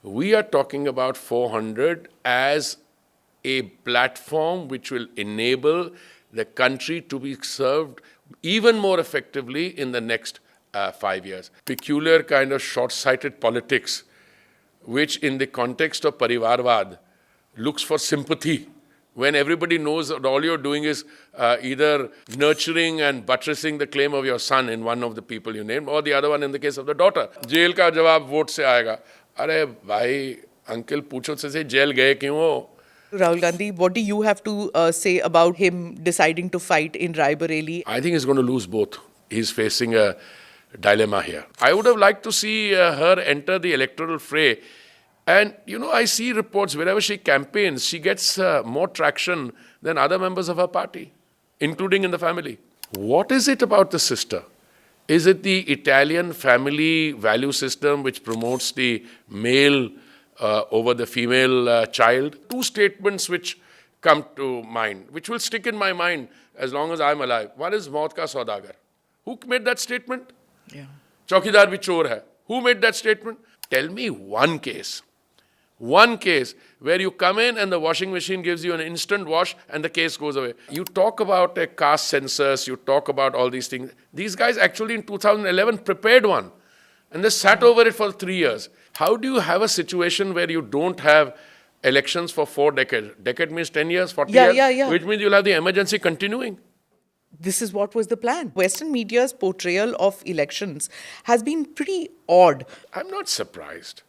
We are talking about 400 as a platform which will enable the country to be served even more effectively in the next 5 years. Peculiar kind of short-sighted politics, which in the context of Parivarvad looks for sympathy, when everybody knows that all you're doing is either nurturing and buttressing the claim of your son in one of the people you named, or the other one in the case of the daughter. Jail ka jawab vote se aayega. Are bhai, uncle पूछो से jail गए क्यों हो? Rahul Gandhi, what do you have to say about him deciding to fight in Raebareli? I think he's going to lose both. He's facing a dilemma here. I would have liked to see her enter the electoral fray. And, I see reports wherever she campaigns, she gets more traction than other members of her party, including in the family. What is it about the sister? Is it the Italian family value system which promotes the male over the female child? Two statements which come to mind, which will stick in my mind as long as I'm alive. One is Maut ka Saudagar. Who made that statement? Yeah. Chaukidar bhi chor hai. Who made that statement? Tell me one case where you come in and the washing machine gives you an instant wash and the case goes away. You talk about a caste census, you talk about all these things. These guys actually in 2011 prepared one and they sat over it for 3 years. How do you have a situation where you don't have elections for 4 decades? Decade means 10 years, 40 years, Yeah. which means you'll have the emergency continuing. This is what was the plan. Western media's portrayal of elections has been pretty odd. I'm not surprised.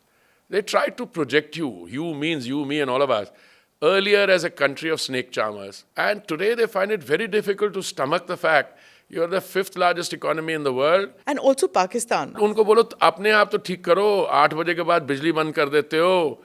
They tried to project you. You means you, me, and all of us. Earlier as a country of snake charmers. And today they find it very difficult to stomach the fact you're the 5th largest economy in the world. And also Pakistan. उनको बोलो अपने आप तो ठीक करो 8 बजे के बाद बिजली बंद कर देते हो.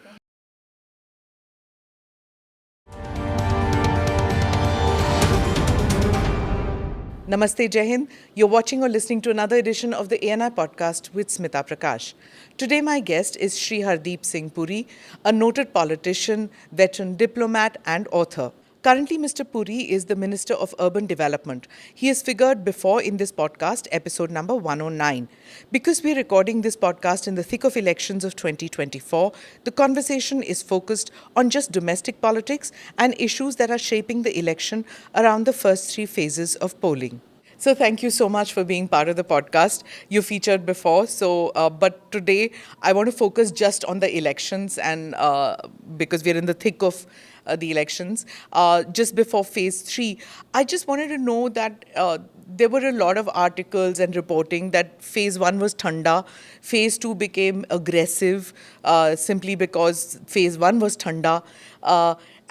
Namaste, Jai Hind. You're watching or listening to another edition of the ANI podcast with Smita Prakash. Today, my guest is Shri Hardeep Singh Puri, a noted politician, veteran diplomat, and author. Currently, Mr. Puri is the Minister of Urban Development. He has figured before in this podcast, episode number 109. Because we're recording this podcast in the thick of elections of 2024, the conversation is focused on just domestic politics and issues that are shaping the election around the first 3 phases of polling. So thank you so much for being part of the podcast. You featured before, but today I want to focus just on the elections and because we're in the thick of the elections. Just before phase 3, I just wanted to know that there were a lot of articles and reporting that phase 1 was thanda, phase 2 became aggressive simply because phase 1 was thanda.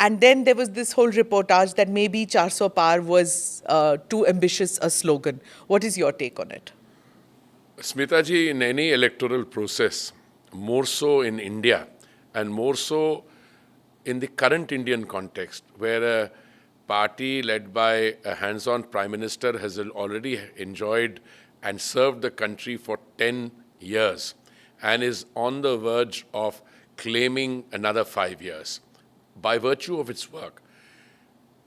And then there was this whole reportage that maybe 400 Par was too ambitious a slogan. What is your take on it? Smita ji, in any electoral process, more so in India and more so in the current Indian context, where a party led by a hands-on Prime Minister has already enjoyed and served the country for 10 years and is on the verge of claiming another 5 years. By virtue of its work,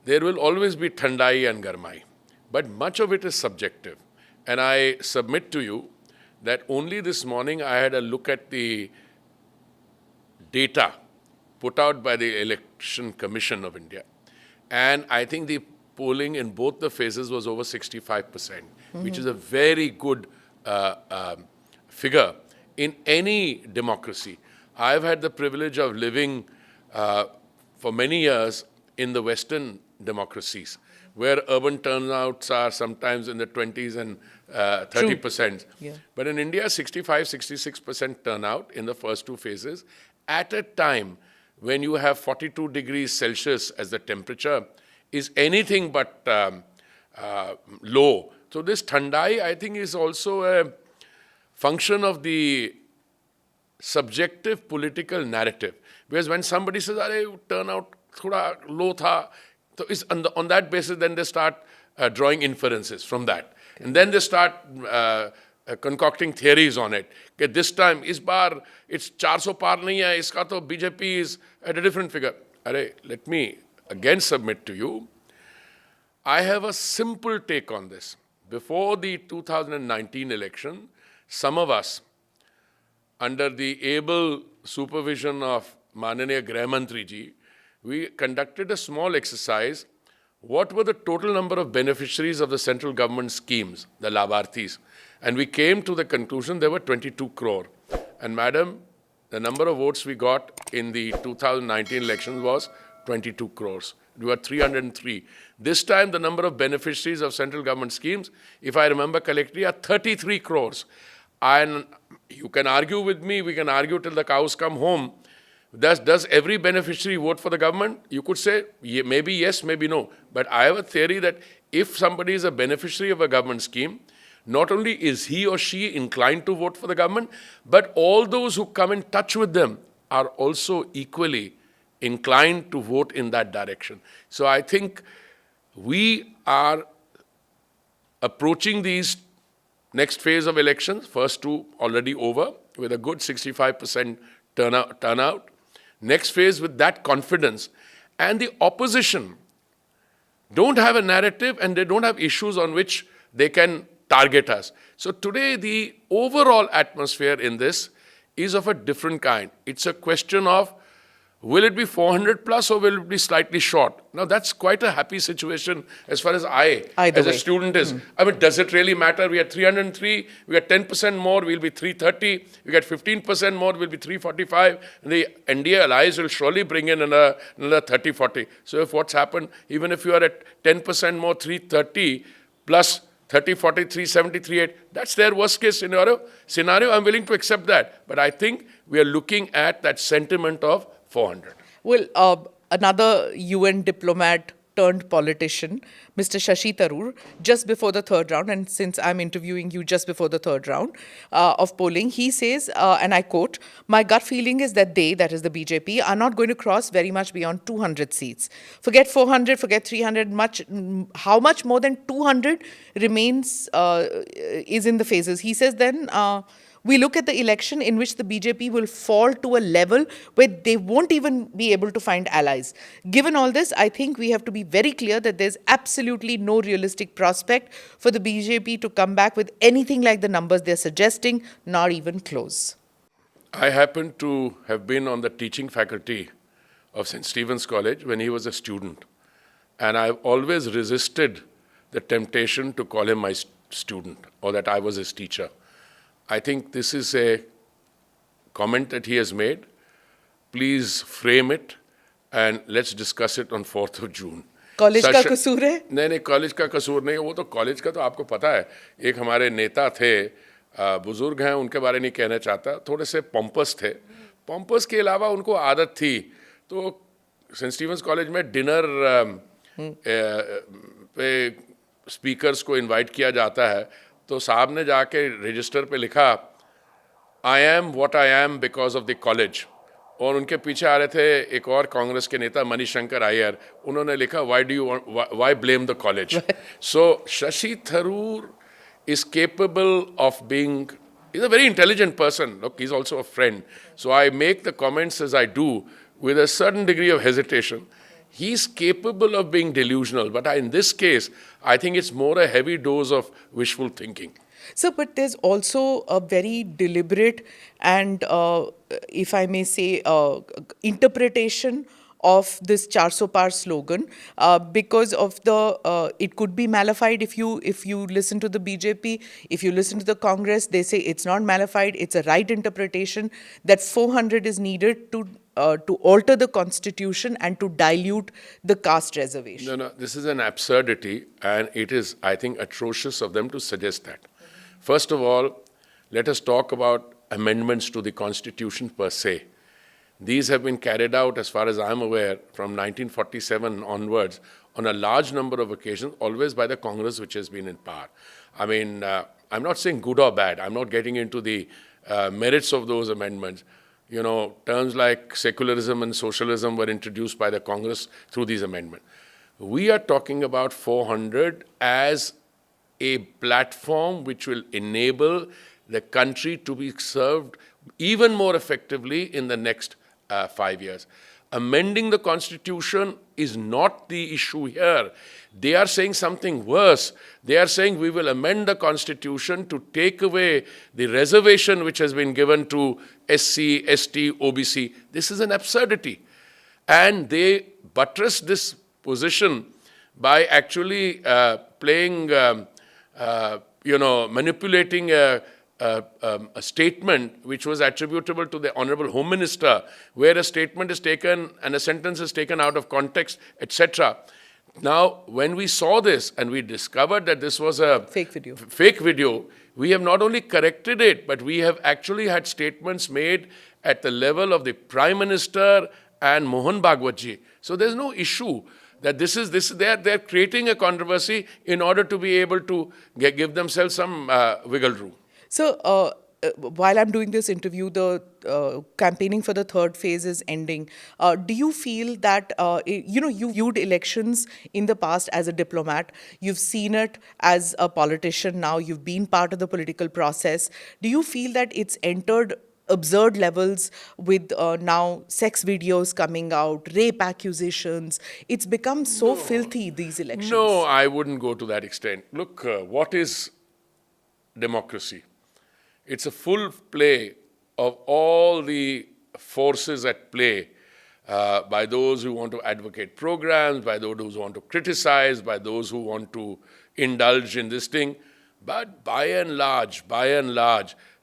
there will always be thandai and garmai, but much of it is subjective. And I submit to you that only this morning I had a look at the data put out by the Election Commission of India. And I think the polling in both the phases was over 65%, which is a very good figure in any democracy. I've had the privilege of living for many years in the Western democracies, where urban turnouts are sometimes in the 20s and 30%. Yeah. But in India, 65, 66% turnout in the first 2 phases at a time when you have 42 degrees Celsius as the temperature is anything but low. So this thandai, I think, is also a function of the subjective political narrative. Because when somebody says, "Arey, turnout thoda low tha," so it's on that basis, then they start drawing inferences from that. Okay. And then they start concocting theories on it. Okay, this time, is bar, it's 400 par nahi hai, iska to BJP is at a different figure. Arey, let me again submit to you, I have a simple take on this. Before the 2019 election, some of us under the able supervision of Mananiya Grah Mantri ji, we conducted a small exercise. What were the total number of beneficiaries of the central government schemes, the Labharthis? And we came to the conclusion there were 22 crore. And madam, the number of votes we got in the 2019 elections was 22 crores. We were 303. This time the number of beneficiaries of central government schemes, if I remember correctly, are 33 crores. And you can argue with me, we can argue till the cows come home. Does every beneficiary vote for the government? You could say maybe yes, maybe no. But I have a theory that if somebody is a beneficiary of a government scheme, not only is he or she inclined to vote for the government, but all those who come in touch with them are also equally inclined to vote in that direction. So I think we are approaching these next phase of elections, first two already over, with a good 65% turnout. Next phase with that confidence. And the opposition don't have a narrative and they don't have issues on which they can target us. So today the overall atmosphere in this is of a different kind. It's a question of will it be 400 plus or will it be slightly short? Now that's quite a happy situation as far as a student is. I mean, does it really matter? We had 303, we got 10% more, we'll be 330. We got 15% more, we'll be 345. And the NDA allies will surely bring in another 30, 40. So if what's happened, even if you are at 10% more, 330 plus 30, 40, 370, 38, that's their worst case scenario. I'm willing to accept that. But I think we are looking at that sentiment of 400. Well, another UN diplomat turned politician, Mr. Shashi Tharoor, just before the third round, and since I'm interviewing you just before the third round of polling, he says, and I quote, "My gut feeling is that they, that is the BJP, are not going to cross very much beyond 200 seats. Forget 400, forget 300, how much more than 200 remains, is in the phases." He says then, we look at the election in which the BJP will fall to a level where they won't even be able to find allies. Given all this, I think we have to be very clear that there's absolutely no realistic prospect for the BJP to come back with anything like the numbers they're suggesting, nor even close. I happen to have been on the teaching faculty of St. Stephen's College when he was a student. And I've always resisted the temptation to call him my student or that I was his teacher. I think this is a comment that he has made. Please frame it and let's discuss it on 4th of June. College का कसूर है? नहीं, college का कसूर नहीं है, वो तो कॉलेज का तो आपको पता है. एक हमारे नेता थे, बुजुर्ग हैं, उनके बारे नहीं कहना चाहता, थोड़े से पॉम्पस थे. पॉम्पस के अलावा उनको आदत थी, तो सेंट स्टीफेंस कॉलेज में डिनर पे स्पीकर्स को इनवाइट किया जाता है. तो साहब ने जाके रजिस्टर पे लिखा, I am what I am because of the college. और उनके पीछे आ रहे थे एक और कांग्रेस के नेता मणिशंकर अय्यर, उन्होंने लिखा why blame the college. So Shashi Tharoor is capable of being, he's a very intelligent person. Look, he's also a friend. So I make the comments as I do with a certain degree of hesitation. He's capable of being delusional, but in this case, I think it's more a heavy dose of wishful thinking. Sir, but there's also a very deliberate and, if I may say, interpretation of this 400 par slogan, because of the, it could be malafide if you listen to the BJP, if you listen to the Congress, they say it's not malafide, it's a right interpretation, that 400 is needed to alter the constitution and to dilute the caste reservation. No, this is an absurdity, and it is, I think, atrocious of them to suggest that. First of all, let us talk about amendments to the constitution per se. These have been carried out, as far as I'm aware, from 1947 onwards, on a large number of occasions, always by the Congress which has been in power. I mean, I'm not saying good or bad. I'm not getting into the merits of those amendments. You know, terms like secularism and socialism were introduced by the Congress through these amendments. We are talking about 400 as a platform which will enable the country to be served even more effectively in the next 5 years. amending the constitution is not the issue here. They are saying something worse. They are saying we will amend the constitution to take away the reservation which has been given to SC, ST, OBC. This is an absurdity. And they buttress this position by actually manipulating a statement which was attributable to the Honorable Home Minister, where a statement is taken and a sentence is taken out of context, etc. Now, when we saw this and we discovered that this was a fake video, we have not only corrected it, but we have actually had statements made at the level of the Prime Minister and Mohan Bhagwatji. So there's no issue that they're creating a controversy in order to be able to give themselves some wiggle room. So, while I'm doing this interview, the campaigning for the third phase is ending. Do you feel that, you viewed elections in the past as a diplomat, you've seen it as a politician now, you've been part of the political process. Do you feel that it's entered absurd levels with now sex videos coming out, rape accusations? It's become so filthy, these elections. No, I wouldn't go to that extent. Look, what is democracy? It's a full play of all the forces at play by those who want to advocate programs, by those who want to criticize, by those who want to indulge in this thing. But by and large,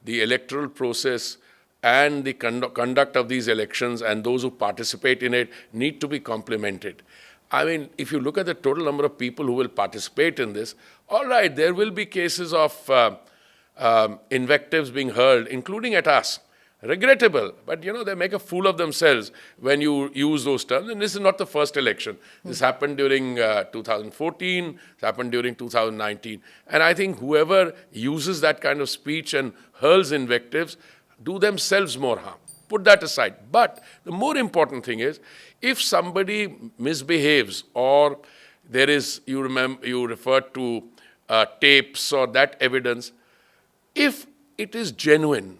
the electoral process and the conduct of these elections and those who participate in it need to be complemented. I mean, if you look at the total number of people who will participate in this, all right, there will be cases of invectives being hurled, including at us. Regrettable, but they make a fool of themselves when you use those terms. And this is not the first election. This happened during 2014, it happened during 2019. And I think whoever uses that kind of speech and hurls invectives do themselves more harm. Put that aside. But the more important thing is, if somebody misbehaves or there is, you referred to tapes or that evidence, if it is genuine,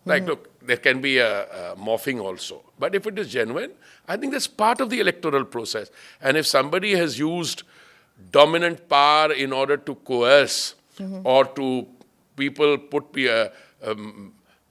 like, look, there can be a morphing also. But if it is genuine, I think that's part of the electoral process. And if somebody has used dominant power in order to coerce or to put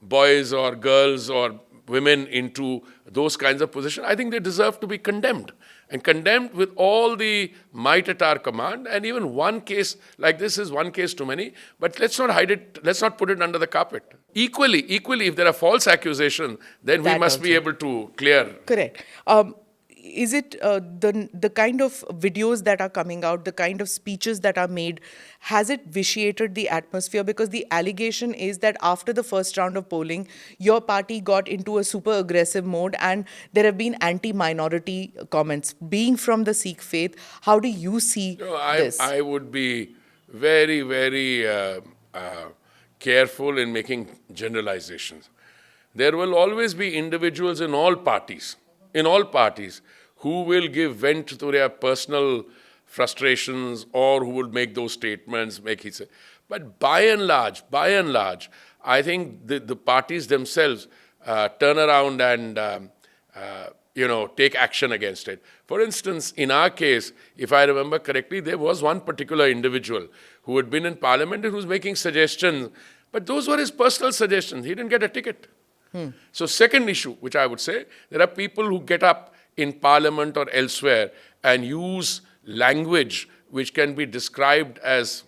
boys or girls or women into those kinds of positions, I think they deserve to be condemned. And condemned with all the might at our command. And even one case like this is one case too many. But let's not hide it, let's not put it under the carpet. Equally, if there are false accusations, then we must be able to clear. Correct. Is it the kind of videos that are coming out, the kind of speeches that are made, has it vitiated the atmosphere? Because the allegation is that after the first round of polling, your party got into a super aggressive mode and there have been anti-minority comments. Being from the Sikh faith, how do you see this? I would be very, very careful in making generalizations. There will always be individuals in all parties, who will give vent to their personal frustrations or who would make those statements, But by and large, I think the parties themselves turn around and, take action against it. For instance, in our case, if I remember correctly, there was one particular individual who had been in parliament and who was making suggestions, but those were his personal suggestions. He didn't get a ticket. So second issue, which I would say, there are people who get up in parliament or elsewhere and use language which can be described as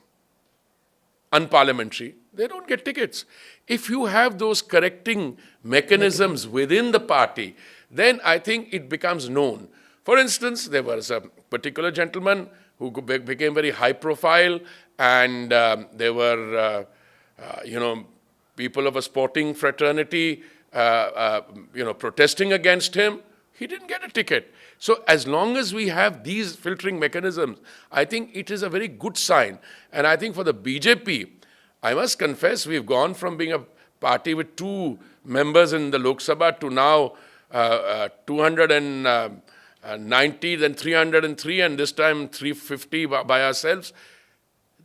unparliamentary. They don't get tickets. If you have those correcting mechanisms within the party, then I think it becomes known. For instance, there was a particular gentleman who became very high profile, and there were, people of a sporting fraternity, protesting against him. He didn't get a ticket. So as long as we have these filtering mechanisms, I think it is a very good sign. And I think for the BJP, I must confess, we've gone from being a party with 2 members in the Lok Sabha to now 290, then 303, and this time 350 by ourselves.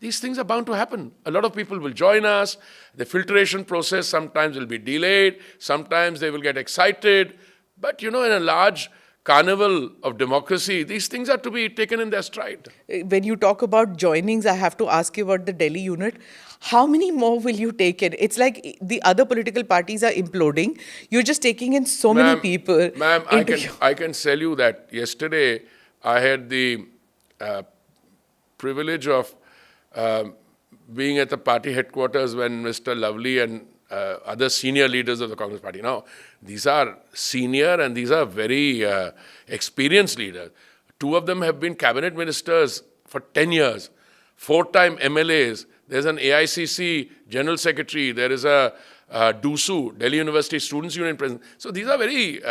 These things are bound to happen. A lot of people will join us. The filtration process sometimes will be delayed. Sometimes they will get excited. But in a large carnival of democracy, these things are to be taken in their stride. When you talk about joinings, I have to ask you about the Delhi unit. How many more will you take in? It's like the other political parties are imploding. You're just taking in so many people Ma'am, into I can tell you that yesterday I had the privilege of being at the party headquarters when Mr. Lovely and other senior leaders of the Congress party. Now, these are senior and these are very experienced leaders. Two of them have been cabinet ministers for 10 years, 4-time MLAs. There's an AICC general secretary. There is a DUSU, Delhi University Students' Union president. So these are very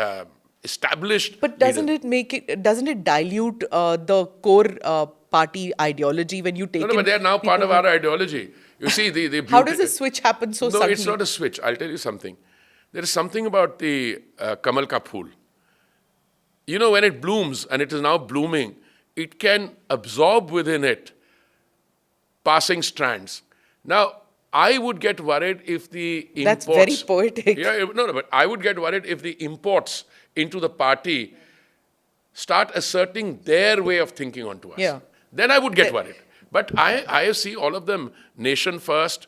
established. But doesn't it dilute the core party ideology when you take No, but they are now part of our ideology. You see, the beauty. How does a switch happen so suddenly? No, it's not a switch. I'll tell you something. There is something about the Kamal ka phool. When it blooms, and it is now blooming, it can absorb within it passing strands. Now, I would get worried if the imports... That's very poetic. Yeah, no, but I would get worried if the imports into the party start asserting their way of thinking onto us. Yeah. Then I would get worried. But I see all of them nation first,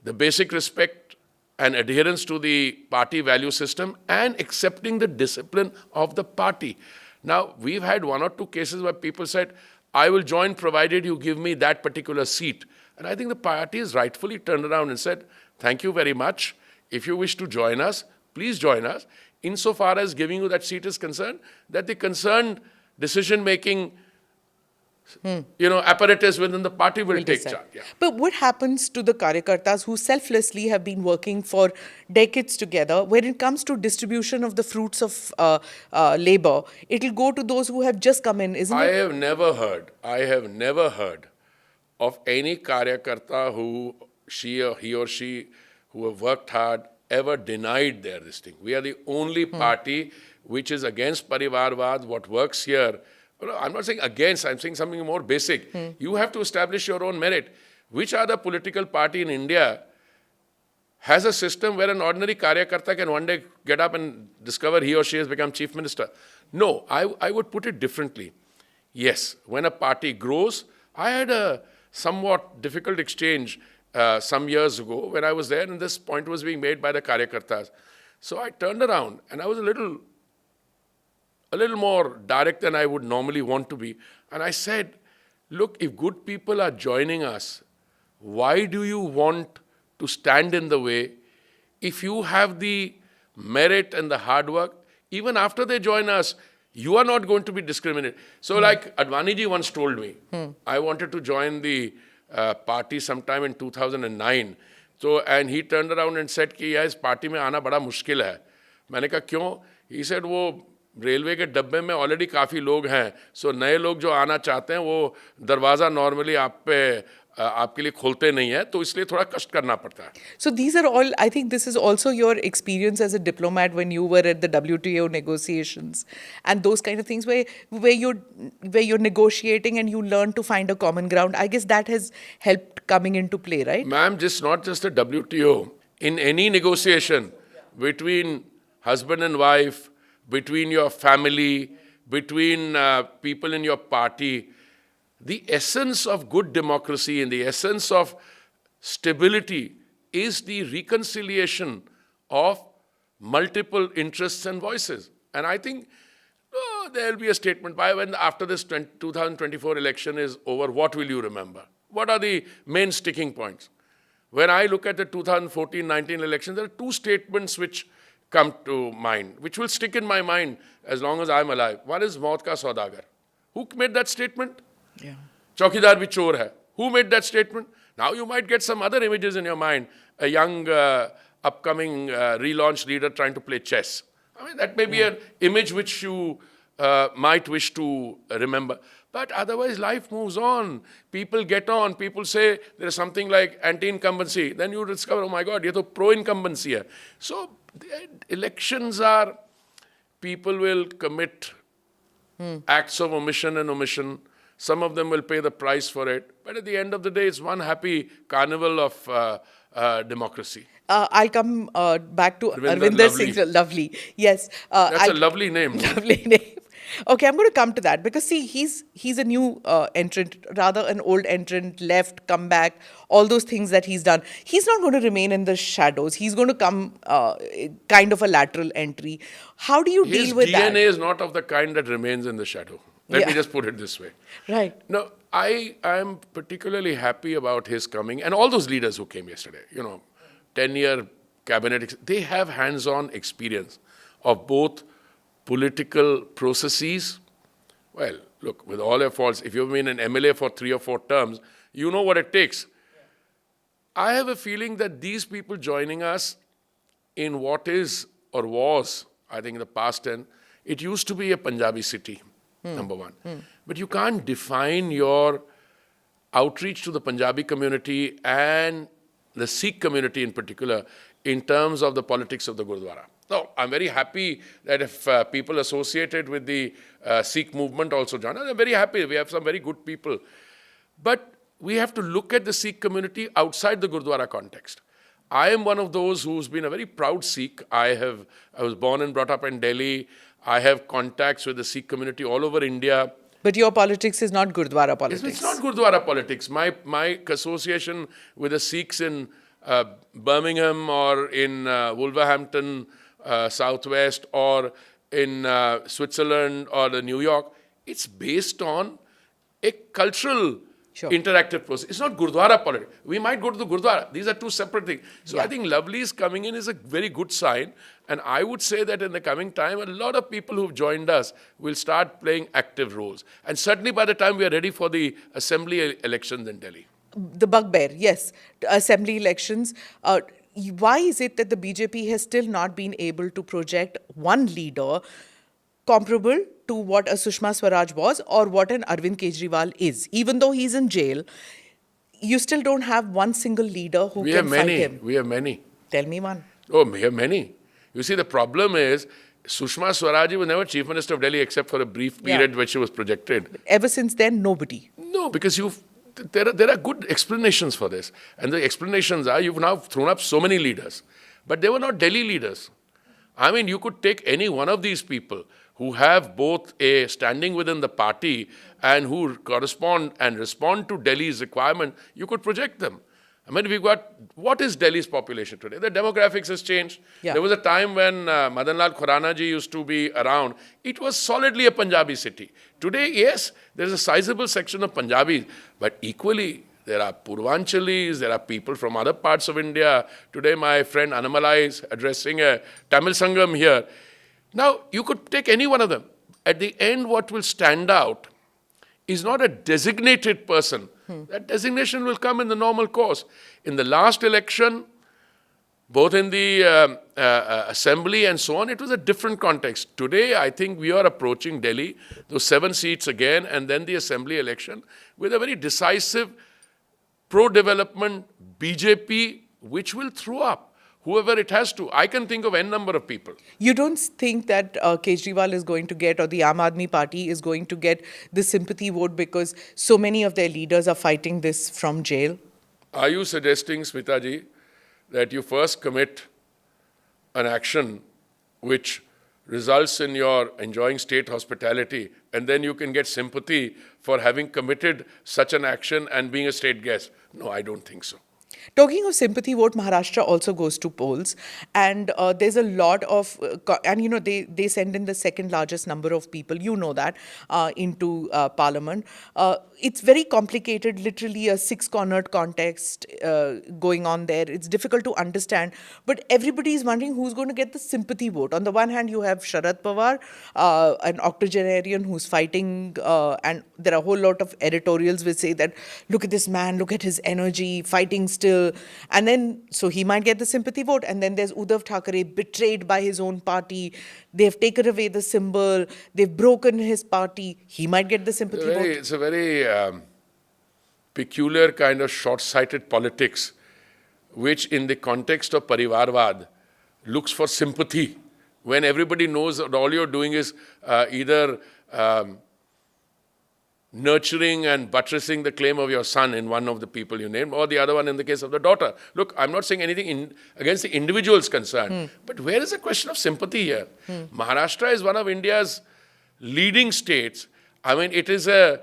the basic respect and adherence to the party value system, and accepting the discipline of the party. Now, we've had 1 or 2 cases where people said, I will join provided you give me that particular seat. And I think the party has rightfully turned around and said, thank you very much. If you wish to join us, please join us. Insofar as giving you that seat is concerned, that the concerned decision-making apparatus within the party will take charge. Yeah. But what happens to the Karyakartas who selflessly have been working for decades together? When it comes to distribution of the fruits of labor, it'll go to those who have just come in, isn't it? I have never heard of any Karyakarta who he or she who have worked hard ever denied this thing. We are the only party which is against Parivarvad. What works here, I'm not saying against, I'm saying something more basic. You have to establish your own merit. Which other political party in India has a system where an ordinary Karyakarta can one day get up and discover he or she has become chief minister? No, I would put it differently. Yes, when a party grows, I had a somewhat difficult exchange some years ago when I was there and this point was being made by the Karyakartas. So I turned around and I was a little more direct than I would normally want to be. And I said, look, if good people are joining us, why do you want to stand in the way? If you have the merit and the hard work, even after they join us, you are not going to be discriminated. So like Advani ji once told me, I wanted to join the party sometime in 2009. So, and he turned around and said कि यार इस party में आना बड़ा मुश्किल है. मैंने कहा क्यों? He said वो रेलवे के डब्बे में ऑलरेडी काफ़ी लोग हैं. सो नए लोग जो आना चाहते हैं वो दरवाज़ा नॉर्मली आपके लिए खोलते नहीं है, तो इसलिए थोड़ा कष्ट करना पड़ता है. So these are all, I think this is also your experience as a diplomat when you were at the WTO negotiations and those kind of things where you're negotiating and you learn to find a common ground. I guess that has helped coming into play, right? Ma'am, not just the WTO. In any negotiation between husband and wife, between your family, between people in your party, the essence of good democracy and the essence of stability is the reconciliation of multiple interests and voices. And I think there will be a statement by when after this 2024 election is over, what will you remember? What are the main sticking points? When I look at the 2014-19 election, there are 2 statements which come to mind, which will stick in my mind as long as I'm alive. One is Maut ka Saudagar. Who made that statement? Yeah. Chaukidar bhi chor hai. Who made that statement? Now you might get some other images in your mind. A young, upcoming, relaunched leader trying to play chess. I mean, that may be an image which you might wish to remember. But otherwise, life moves on. People get on. People say there is something like anti-incumbency. Then you discover, oh my God, ye to pro-incumbency hai. So elections are, people will commit acts of omission and omission. Some of them will pay the price for it. But at the end of the day, it's one happy carnival of democracy. I'll come back to Arvinder Arvinder Lovely. Singh Lovely. Yes. That's a lovely name. Lovely name. Okay, I'm going to come to that because see, he's a new entrant, rather an old entrant, left, come back, all those things that he's done. He's not going to remain in the shadows. He's going to come kind of a lateral entry. How do you His deal with DNA that? is not of the kind that remains in the shadow. Let Yeah. me just put it this way. Right. No, I am particularly happy about his coming and all those leaders who came yesterday. 10-year cabinet, they have hands-on experience of both political processes. Well, look, with all their faults, if you've been an MLA for 3 or 4 terms, you know what it takes. I have a feeling that these people joining us in what is or was, I think in the past 10, it used to be a Punjabi city, number one. But you can't define your outreach to the Punjabi community and the Sikh community in particular in terms of the politics of the Gurdwara. No, I'm very happy that if people associated with the Sikh movement also join us, I'm very happy. We have some very good people. But we have to look at the Sikh community outside the Gurdwara context. I am one of those who's been a very proud Sikh. I was born and brought up in Delhi. I have contacts with the Sikh community all over India. But your politics is not Gurdwara politics. It's not Gurdwara politics. My association with the Sikhs in Birmingham or in Wolverhampton, Southwest, or in Switzerland or New York, it's based on a cultural interactive process. It's not Gurdwara politics. We might go to the Gurdwara. These are two separate things. So I think Lovely's coming in is a very good sign. And I would say that in the coming time, a lot of people who've joined us will start playing active roles. And certainly by the time we are ready for the assembly elections in Delhi. The bugbear, yes. Assembly elections. Why is it that the BJP has still not been able to project one leader comparable to what a Sushma Swaraj was or what an Arvind Kejriwal is? Even though he's in jail, you still don't have one single leader who can fight him. We have many. Tell me one. Oh, we have many. You see, the problem is Sushma Swaraj was never Chief Minister of Delhi except for a brief period when she was projected. Ever since then, nobody. No, because there are good explanations for this. And the explanations are you've now thrown up so many leaders. But they were not Delhi leaders. I mean, you could take any one of these people who have both a standing within the party and who correspond and respond to Delhi's requirement, you could project them. I mean, we've got, what is Delhi's population today? The demographics has changed. Yeah. There was a time when Madanlal Khurana ji used to be around. It was solidly a Punjabi city. Today, yes, there's a sizable section of Punjabis, but equally, there are Purvanchalis, there are people from other parts of India. Today, my friend Anamalai is addressing a Tamil Sangam here. Now, you could take any one of them. At the end, what will stand out is not a designated person. That designation will come in the normal course. In the last election, both in the assembly and so on, it was a different context. Today, I think we are approaching Delhi, those 7 seats again, and then the assembly election, with a very decisive pro-development BJP, which will throw up whoever it has to. I can think of n number of people. You don't think that Kejriwal is going to get, or the Aam Aadmi Party is going to get the sympathy vote because so many of their leaders are fighting this from jail? Are you suggesting, Smita ji, that you first commit an action which results in your enjoying state hospitality, and then you can get sympathy for having committed such an action and being a state guest? No, I don't think so. Talking of sympathy vote, Maharashtra also goes to polls, and there's a lot of, and you know, they send in the second largest number of people, you know that, into parliament. It's very complicated, literally a 6-cornered context going on there. It's difficult to understand, but everybody is wondering who's going to get the sympathy vote. On the one hand, you have Sharad Pawar, an octogenarian who's fighting, and there are a whole lot of editorials which say that, look at this man, look at his energy, fighting still. And then, so he might get the sympathy vote. And then there's Uddhav Thackeray, betrayed by his own party. They've taken away the symbol. They've broken his party. He might get the sympathy vote. It's a very peculiar kind of short-sighted politics, which in the context of Parivarvad looks for sympathy, when everybody knows that all you're doing is either nurturing and buttressing the claim of your son in one of the people you named, or the other one in the case of the daughter. Look, I'm not saying anything against the individuals concerned, but where is the question of sympathy here? Maharashtra is one of India's leading states. I mean, it is a,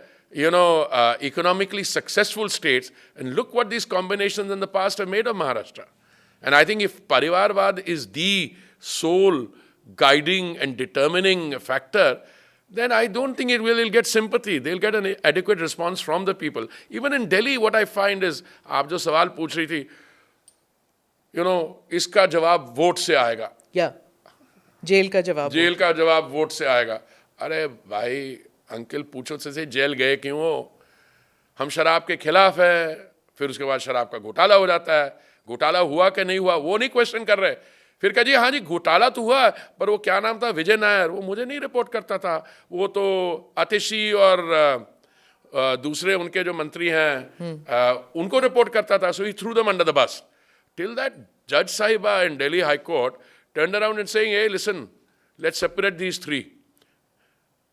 economically successful states, and look what these combinations in the past have made of Maharashtra. And I think if Parivarvad is the sole guiding and determining factor, then I don't think it'll get sympathy. They'll get an adequate response from the people. Even in Delhi, what I find is, आप जो सवाल पूछ रही थी, इसका जवाब vote से आएगा. Yeah. जेल का जवाब वोट से आएगा. अरे भाई, अंकल पूछो से जेल गए क्यों हो? हम शराब के खिलाफ है, फिर उसके बाद शराब का घोटाला हो जाता है. घोटाला हुआ कि नहीं हुआ, वो नहीं क्वेश्चन कर रहे. फिर कहा जी हाँ जी घोटाला तो हुआ, पर वो क्या नाम था, विजय नायर, वो मुझे नहीं रिपोर्ट करता था, वो तो आतिशी और दूसरे उनके जो मंत्री हैं उनको रिपोर्ट करता था. So he through them under the boss. Till that जज साहिबा in Delhi high court turned around and saying, hey, listen, let's separate these three.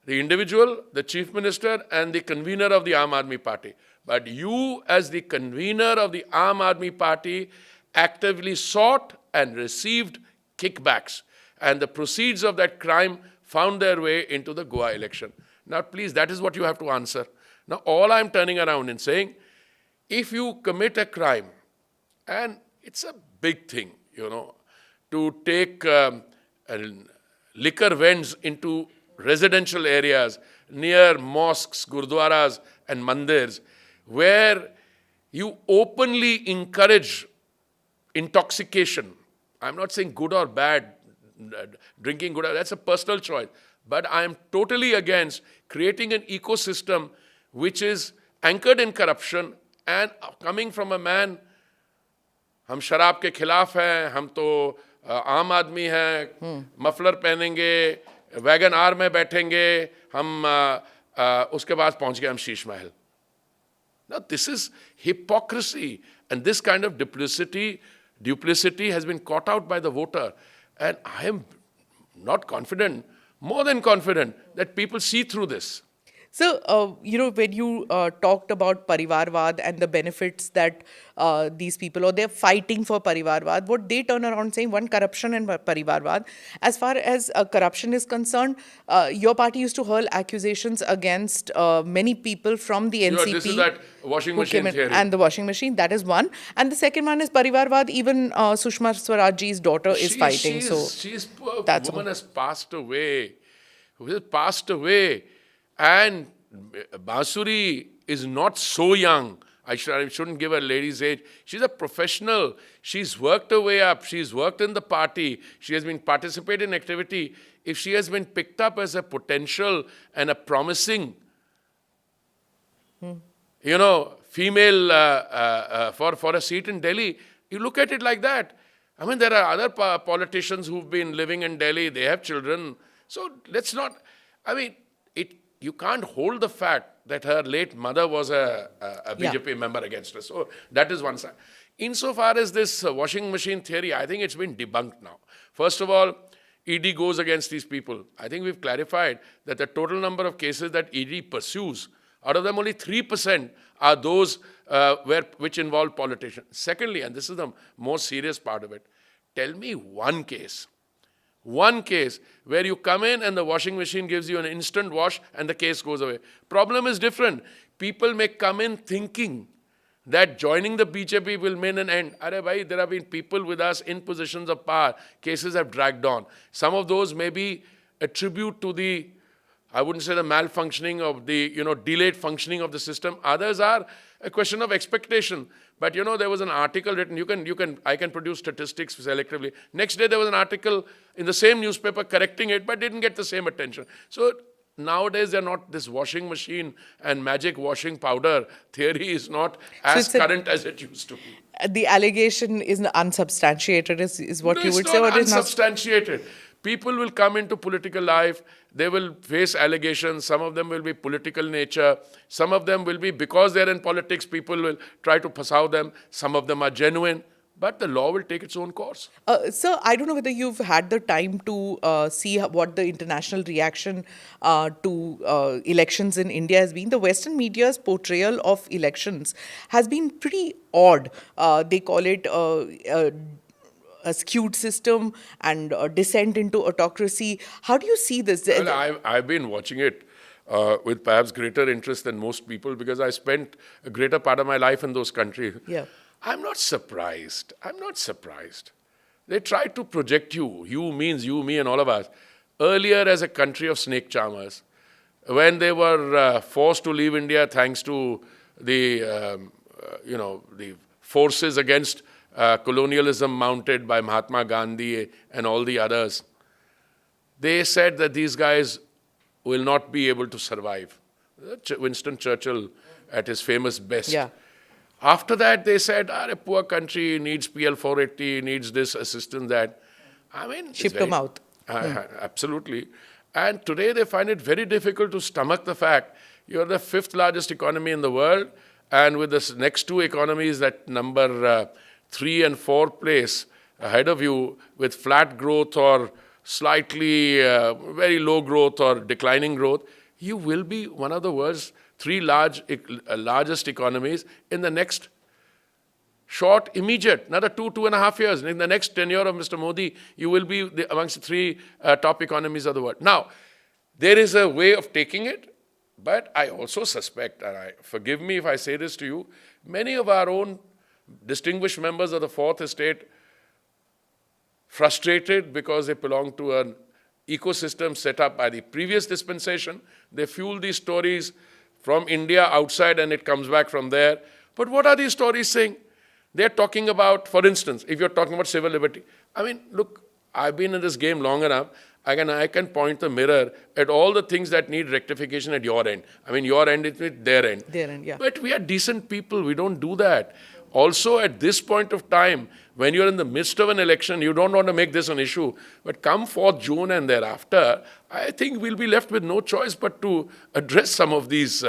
The individual, the chief minister, and the convener of the Aam Aadmi Party. But you, as the convener of the Aam Aadmi Party, actively sought and received kickbacks. And the proceeds of that crime found their way into the Goa election. Now, please, that is what you have to answer. Now, all I'm turning around and saying, if you commit a crime, and it's a big thing, to take liquor vends into residential areas near mosques, gurdwaras, and mandirs, where you openly encourage intoxication. I'm not saying good or bad, drinking good, that's a personal choice. But I am totally against creating an ecosystem which is anchored in corruption and coming from a man, हम शराब के खिलाफ हैं, हम तो आम आदमी हैं, मफलर पहनेंगे, वैगन आर में बैठेंगे, हम उसके बाद पहुंच गए हम Sheesh Mahal. Now this is hypocrisy, and this kind of duplicity has been caught out by the voter, and I am not confident, more than confident, that people see through this. So, when you talked about Parivarvad and the benefits that these people, or they're fighting for Parivarvad, what they turn around saying, one, corruption and Parivarvad. As far as corruption is concerned, your party used to hurl accusations against many people from the NCP. This is that washing machine theory. And the washing machine, that is one. And the second one is Parivarvad, even Sushma Swarajji's daughter is fighting. That woman has passed away. And Basuri is not so young. I shouldn't give a lady's age. She's a professional. She's worked her way up. She's worked in the party. She has been participating in activity. If she has been picked up as a potential and a promising, female for a seat in Delhi, you look at it like that. I mean, there are other politicians who've been living in Delhi. They have children. So let's not, you can't hold the fact that her late mother was a BJP member against her. So that is one side. Insofar as this washing machine theory, I think it's been debunked now. First of all, ED goes against these people. I think we've clarified that the total number of cases that ED pursues, out of them only 3% are those which involve politicians. Secondly, and this is the most serious part of it, tell me one case where you come in and the washing machine gives you an instant wash and the case goes away. Problem is different. People may come in thinking that joining the BJP will mean an end. Arey bhai, there have been people with us in positions of power. Cases have dragged on. Some of those may be attribute to the, I wouldn't say the malfunctioning of the, delayed functioning of the system. Others are a question of expectation. But there was an article written, I can produce statistics selectively. Next day there was an article in the same newspaper correcting it, but didn't get the same attention. So nowadays they're not, this washing machine and magic washing powder theory is not as current as it used to be. The allegation is unsubstantiated, is what you would say? It's not unsubstantiated. People will come into political life, they will face allegations, some of them will be political nature, some of them will be because they're in politics, people will try to pursue them, some of them are genuine. but the law will take its own course. Sir, I don't know whether you've had the time to see what the international reaction to elections in India has been. The Western media's portrayal of elections has been pretty odd. They call it a skewed system and a descent into autocracy. How do you see this? Well, I've been watching it with perhaps greater interest than most people because I spent a greater part of my life in those countries. Yeah. I'm not surprised. They try to project you. You means you, me, and all of us. Earlier, as a country of snake charmers, when they were forced to leave India thanks to the, the forces against colonialism mounted by Mahatma Gandhi and all the others, they said that these guys will not be able to survive. Winston Churchill at his famous best. Yeah. After that, they said, a poor country needs PL 480, needs this assistance, that. I mean, ship to mouth. Absolutely. And today they find it very difficult to stomach the fact you're the fifth largest economy in the world, and with the next two economies that number 3 and 4 place ahead of you with flat growth or slightly very low growth or declining growth, you will be one of the world's 3 largest economies in the next short, immediate, another 2.5 years. In the next tenure of Mr. Modi, you will be amongst the 3 top economies of the world. Now, there is a way of taking it, but I also suspect, and forgive me if I say this to you, many of our own distinguished members of the Fourth Estate, frustrated because they belong to an ecosystem set up by the previous dispensation, they fuel these stories from India outside and it comes back from there. But what are these stories saying? They're talking about, for instance, if you're talking about civil liberty. I mean, look, I've been in this game long enough. I can point the mirror at all the things that need rectification at your end. I mean, your end is with their end. Their end, yeah. But we are decent people. We don't do that. Also, at this point of time, when you're in the midst of an election, you don't want to make this an issue. But come 4th June and thereafter, I think we'll be left with no choice but to address some of these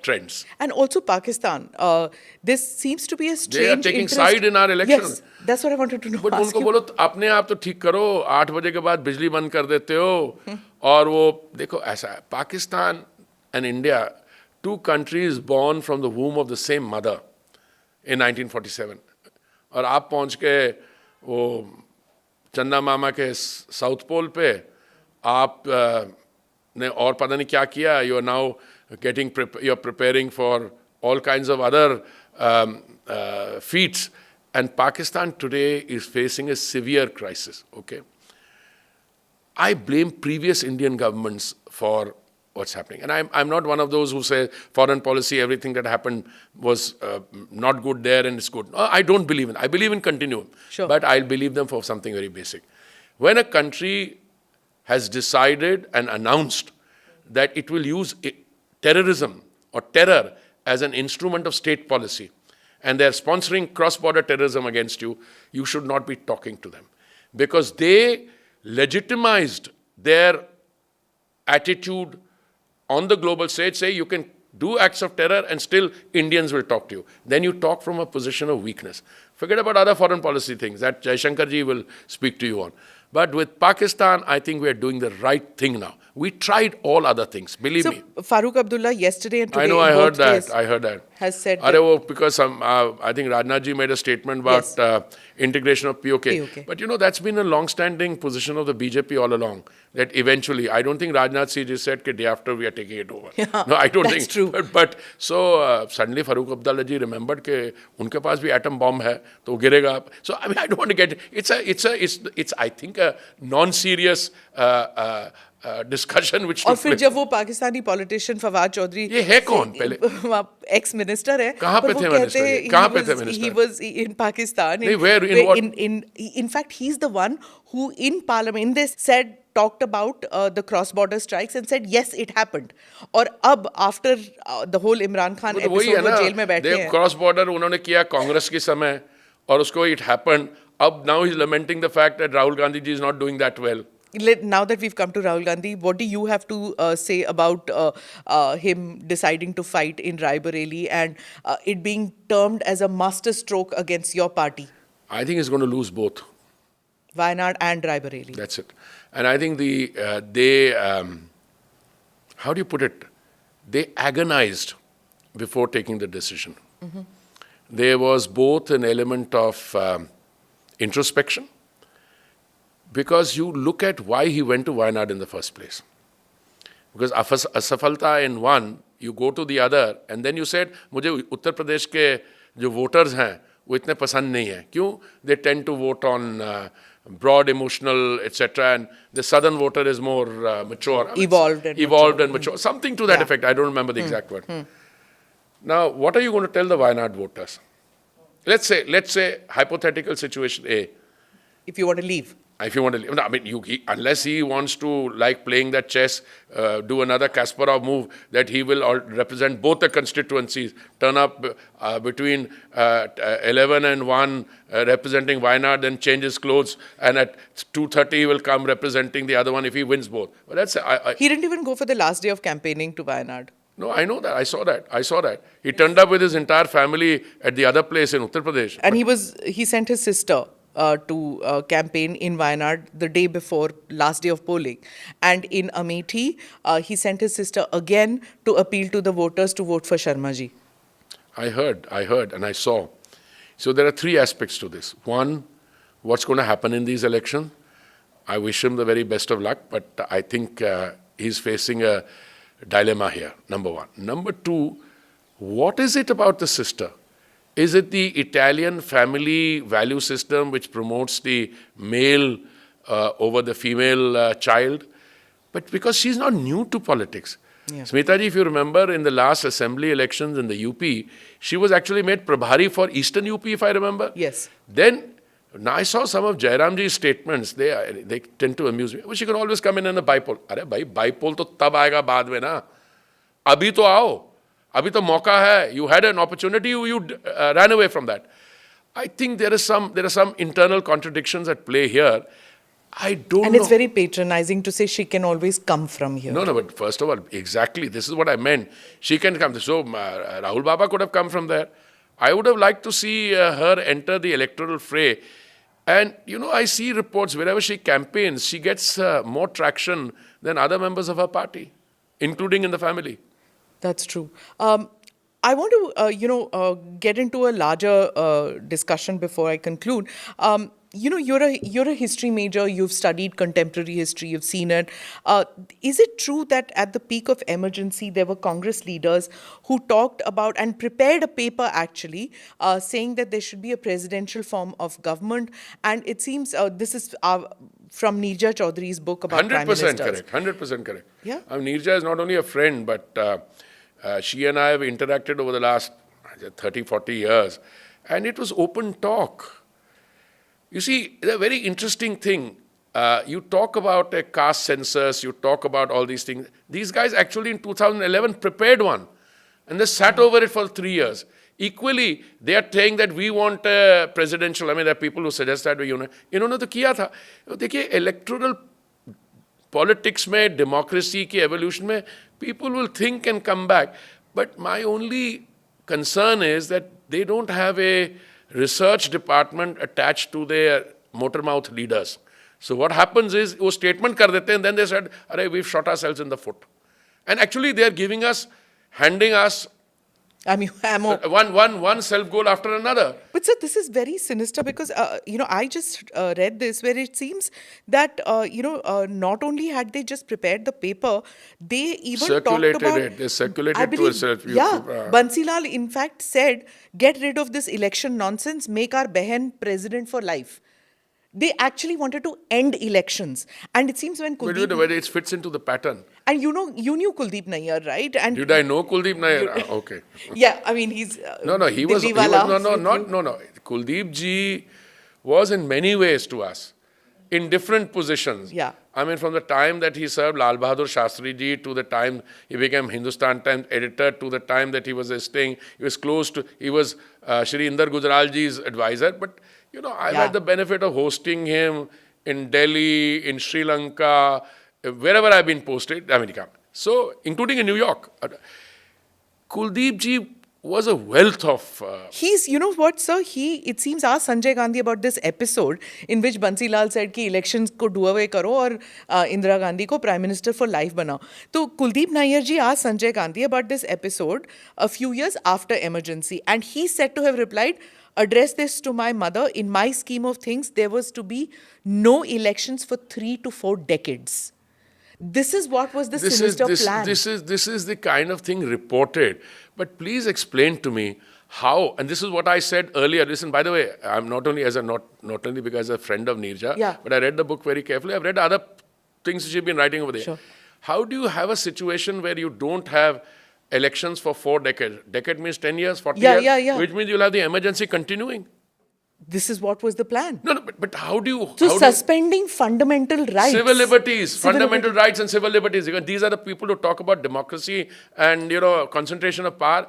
trends. And also Pakistan. This seems to be a strange They are taking interest. side in our election. Yes, that's what I wanted to know. But ask उनको you. बोलो अपने आप तो ठीक करो, 8 बजे के बाद बिजली बंद कर देते हो, और वो देखो ऐसा है, Pakistan and India, 2 countries born from the womb of the same mother in 1947. और आप पहुंच के वो चंदा मामा के साउथ पोल पे आप ने और पता नहीं क्या किया. You are now you're preparing for all kinds of other feats. And Pakistan today is facing a severe crisis, okay? I blame previous Indian governments for what's happening. And I'm not one of those who say foreign policy, everything that happened was not good there and it's good. No, I don't believe in. I believe in continuum. Sure. But I'll believe them for something very basic. When a country has decided and announced that it will use terrorism or terror as an instrument of state policy, and they're sponsoring cross-border terrorism against you, you should not be talking to them. Because they legitimized their attitude on the global stage, say you can do acts of terror and still Indians will talk to you. Then you talk from a position of weakness. Forget about other foreign policy things that Jaishankar ji will speak to you on. But with Pakistan, I think we are doing the right thing now. We tried all other things, believe me. So Farooq Abdullah yesterday and today I know, I heard that. Has said because I think Rajnath ji made a statement about integration of POK. But you know, that's been a long-standing position of the BJP all along. That eventually, I don't think Rajnath ji said that day after we are taking it over. Yeah, no, I don't that's think. True. But so suddenly Farooq Abdullah ji remembered that unke paas bhi atom bomb hai, to girega. So I mean, I don't want to get it's I think a non-serious discussion which और फिर जब वो Pakistani politician Fawad Chaudhary ये है कौन पहले ex minister है कहाँ पे थे मिनिस्टर कहाँ पे थे minister he was in Pakistan where in what in fact he's the one who in parliament in this talked about the cross border strikes and said yes it happened और अब after the whole Imran Khan episode वो jail में बैठे हैं cross border उन्होंने किया कांग्रेस के समय और उसको it happened अब now he's lamenting the fact that Rahul Gandhi ji is not doing that well Now that we've come to Rahul Gandhi, what do you have to say about him deciding to fight in Raebareli and it being termed as a master stroke against your party, I think he's going to lose both. Wayanad and Raebareli? That's it. And I think they, how do you put it? They agonized before taking the decision. There was both an element of introspection, because you look at why he went to Wayanad in the first place. Because asafalta in one, you go to the other, and then you said, मुझे उत्तर प्रदेश के जो voters हैं, वो इतने पसंद नहीं हैं. क्यों? They tend to vote on broad, emotional, etc. And the southern voter is more mature. Evolved and mature. Something to that effect. I don't remember the exact word. Now, what are you going to tell the Wayanad voters? Let's say hypothetical situation A. If you want to leave. If you want to leave. No, I mean, unless he wants to, like playing that chess, do another Kasparov move, that he will represent both the constituencies, turn up between 11 and 1, representing Wayanad, then change his clothes, and at 2:30 he will come representing the other one if he wins both. But that's he didn't even go for the last day of campaigning to Wayanad. No, I know that. I saw that. He turned up with his entire family at the other place in Uttar Pradesh. And he sent his sister to campaign in Wayanad the day before last day of polling. And in Amethi, he sent his sister again to appeal to the voters to vote for Sharma ji. I heard, and I saw. So there are three aspects to this. One, what's going to happen in these elections? I wish him the very best of luck, but I think he's facing a dilemma here, number one. Number two, what is it about the sister? Is it the Italian family value system which promotes the male over the female child? But because she's not new to politics. Yeah. Smita ji, if you remember, in the last assembly elections in the UP, she was actually made Prabhari for Eastern UP, if I remember. Yes. Then, now I saw some of Jairam ji's statements. They tend to amuse me. Well, she can always come in a bipole. Arey bhai, bipole to tab aayega baad mein na. Abhi to aao. Abhi to mauka hai. You had an opportunity, you ran away from that. I think there are some internal contradictions at play here. I don't know. And it's very patronizing to say she can always come from here. No, but first of all, exactly, this is what I meant. She can come. So Rahul Baba could have come from there. I would have liked to see her enter the electoral fray. And, I see reports wherever she campaigns, she gets more traction than other members of her party, including in the family. That's true. I want to, get into a larger discussion before I conclude. You're a history major. You've studied contemporary history. You've seen it. Is it true that at the peak of emergency, there were Congress leaders who talked about and prepared a paper actually saying that there should be a presidential form of government? And it seems this is from Neerja Chaudhary's book about prime ministers. 100% correct. Yeah. Neerja is not only a friend, but she and I have interacted over the last 30, 40 years. And it was open talk. You see, the very interesting thing, you talk about a caste census, you talk about all these things. These guys actually in 2011 prepared one. And they sat over it for 3 years. Equally, they are saying that we want a presidential, there are people who suggest that. इन्होंने तो किया था. देखिए, electoral politics में, democracy की evolution में, people will think and come back. But my only concern is that they don't have a research department attached to their motor mouth leaders. So what happens is, वो statement कर देते हैं, and then they said, we've shot ourselves in the foot. And actually they are handing us ammo. One self-goal after another. But sir, this is very sinister because, I just read this where it seems that, not only had they just prepared the paper, they even circulated talked about it. They circulated to itself. Bansilal in fact said, get rid of this election nonsense, make our Behan president for life. They actually wanted to end elections. And it seems when Kuldeep... But it fits into the pattern. And you knew Kuldeep Nayyar, right? And did I know Kuldeep Nayyar? Okay. Yeah, he's... He was Kuldeep ji was in many ways to us, in different positions. Yeah. From the time that he served Lal Bahadur Shastri ji, to the time he became Hindustan Times editor, to the time that he was Shri Inder Gujral ji's advisor. But, I've had the benefit of hosting him in Delhi, in Sri Lanka, wherever I've been posted, America. So, including in New York. Kuldeep ji was a wealth of... He's, you know what, sir? He, it seems, asked Sanjay Gandhi about this episode in which Bansi Lal said कि elections को do away करो और Indira Gandhi को prime minister for life बनाओ. तो Kuldeep Nayyar ji asked Sanjay Gandhi about this episode a few years after emergency, and he said to have replied, address this to my mother. In my scheme of things, there was to be no elections for 3 to 4 decades. This is what was the sinister plan. This is the kind of thing reported. But please explain to me how, and this is what I said earlier. Listen, by the way, I'm not only because as a friend of Neerja, but I read the book very carefully. I've read other things she's been writing over there. Sure. How do you have a situation where you don't have elections for 4 decades? Decade means 10 years, 40 years, which means you'll have the emergency continuing. This is what was the plan. No, but how do you... So suspending fundamental rights. Civil liberties, fundamental rights and civil liberties. Because these are the people who talk about democracy and, concentration of power.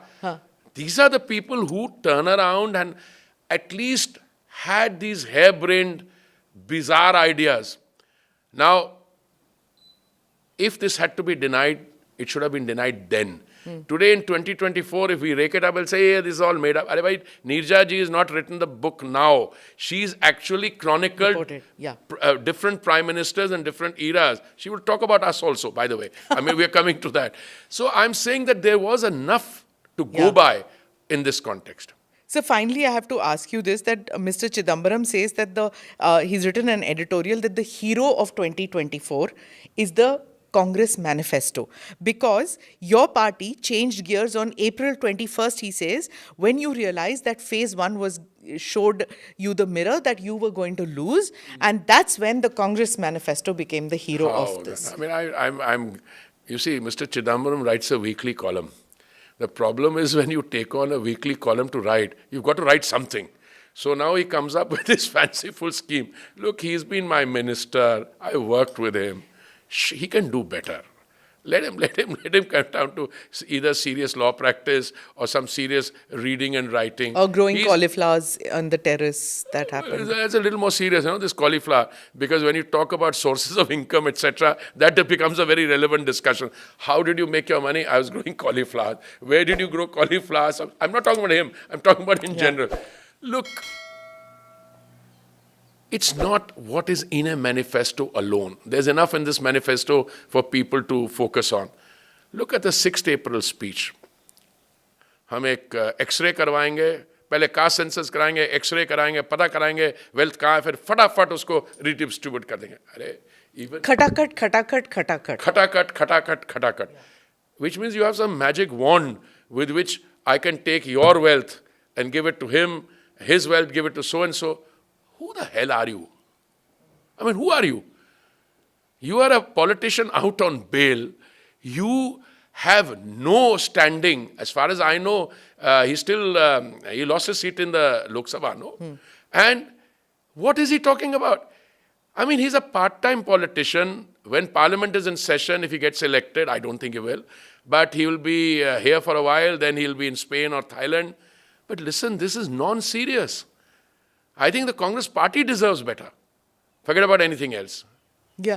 These are the people who turn around and at least had these harebrained, bizarre ideas. Now, if this had to be denied, it should have been denied then. Today in 2024, if we rake it up, we'll say, this is all made up. Neerja ji has not written the book now. She's actually chronicled different prime ministers and different eras. She will talk about us also, by the way. I mean, we're coming to that. So I'm saying that there was enough to go by in this context. So finally, I have to ask you this, that Mr. Chidambaram says that he's written an editorial that the hero of 2024 is the Congress manifesto, because your party changed gears on April 21st, he says, when you realized that phase 1 showed you the mirror that you were going to lose, and that's when the Congress manifesto became the hero of this. I mean, you see, Mr. Chidambaram writes a weekly column. The problem is when you take on a weekly column to write, you've got to write something. So now he comes up with this fanciful scheme. Look, he's been my minister. I worked with him. He can do better. Let him come down to either serious law practice or some serious reading and writing. Or growing cauliflowers on the terrace, that happened. That's a little more serious, this cauliflower. Because when you talk about sources of income, etc., that becomes a very relevant discussion. How did you make your money? I was growing cauliflower. Where did you grow cauliflowers? I'm not talking about him. I'm talking about in general. Look, it's not what is in a manifesto alone. There's enough in this manifesto for people to focus on. Look at the 6th April speech. हम एक x ray करवाएंगे, पहले caste census कराएंगे, x ray कराएंगे, पता कराएंगे wealth कहाँ है, फिर फटाफट उसको रिडिस्ट्रीब्यूट कर देंगे. अरे even खटाखट, which means you have some magic wand with which I can take your wealth and give it to him, his wealth, give it to so and so. Who the hell are you? I mean, who are you? You are a politician out on bail. You have no standing. As far as I know, he lost his seat in the Lok Sabha, no? And what is he talking about? I mean, he's a part-time politician. When Parliament is in session, if he gets elected, I don't think he will, but he will be here for a while, then he'll be in Spain or Thailand. But listen, this is non-serious. I think the Congress party deserves better. Forget about anything else. Yeah.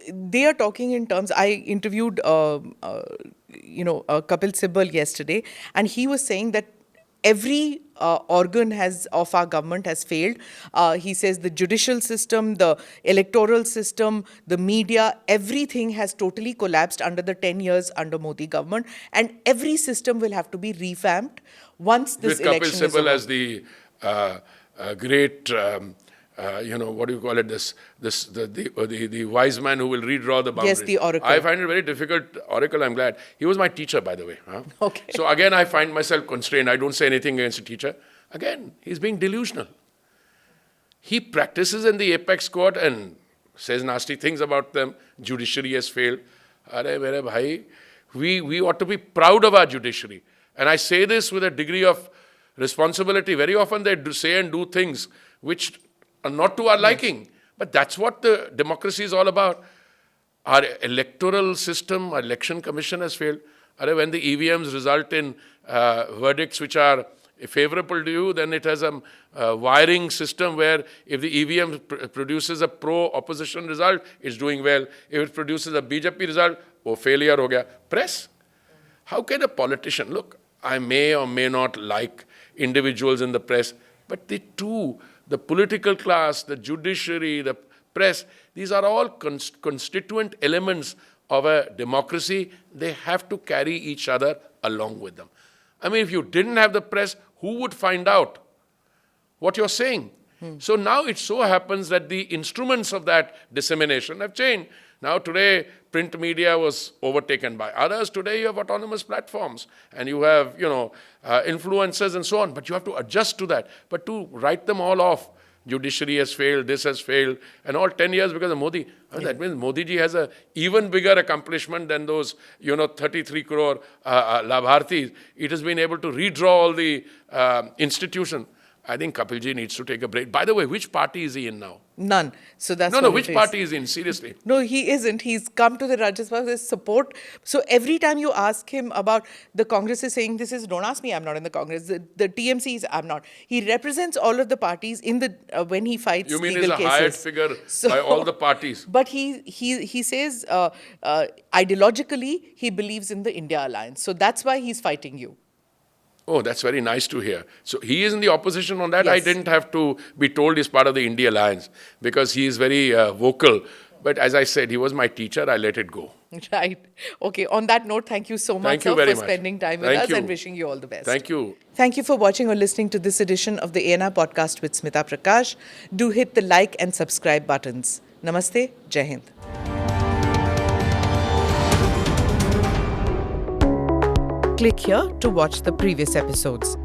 They are talking in terms, I interviewed, Kapil Sibal yesterday, and he was saying that every organ of our government has failed. He says the judicial system, the electoral system, the media, everything has totally collapsed under the 10 years under Modi government, and every system will have to be revamped once this election is over. With Kapil Sibal as the great, what do you call it, the wise man who will redraw the boundaries. Yes, the oracle. I find it very difficult. Oracle, I'm glad. He was my teacher, by the way. Huh? Okay. So again, I find myself constrained. I don't say anything against a teacher. Again, he's being delusional. He practices in the apex court and says nasty things about them. Judiciary has failed. Arey mere bhai, we ought to be proud of our judiciary. And I say this with a degree of responsibility. Very often they say and do things which are not to our liking. But that's what the democracy is all about. Our electoral system, our election commission has failed. When the EVMs result in verdicts which are, favorable to you, then it has a wiring system where if the EVM produces a pro-opposition result, it's doing well. If it produces a BJP result, oh, failure ho gaya. Press. How can a politician, look, I may or may not like individuals in the press, but the political class, the judiciary, the press, these are all constituent elements of a democracy. They have to carry each other along with them. I mean, if you didn't have the press, who would find out what you're saying? So now it so happens that the instruments of that dissemination have changed. Now today, print media was overtaken by others. Today you have autonomous platforms and you have, influencers and so on. But you have to adjust to that. But to write them all off, judiciary has failed, this has failed, and all 10 years because of Modi. That means Modi ji has an even bigger accomplishment than those, 33 crore Labharthis. It has been able to redraw all the institutions. I think Kapil ji needs to take a break. By the way, which party is he in now? None. So that's which party is he in? Seriously. No, he isn't. He's come to the Rajya Sabha with support. So every time you ask him about the Congress is saying don't ask me, I'm not in the Congress. The TMC is, I'm not. He represents all of the parties in the when he fights legal cases. You mean he's a hired figure by all the parties? But he says ideologically he believes in the India alliance. So that's why he's fighting you. Oh, that's very nice to hear. So he is in the opposition on that. Yes. I didn't have to be told he's part of the India alliance because he is very vocal. But as I said, he was my teacher. I let it go. Right. Okay. On that note, thank you so much for spending time with us and wishing you all the best. Thank you. Thank you for watching or listening to this edition of the ANR podcast with Smita Prakash. Do hit the like and subscribe buttons. Namaste. Jai Hind. Click here to watch the previous episodes.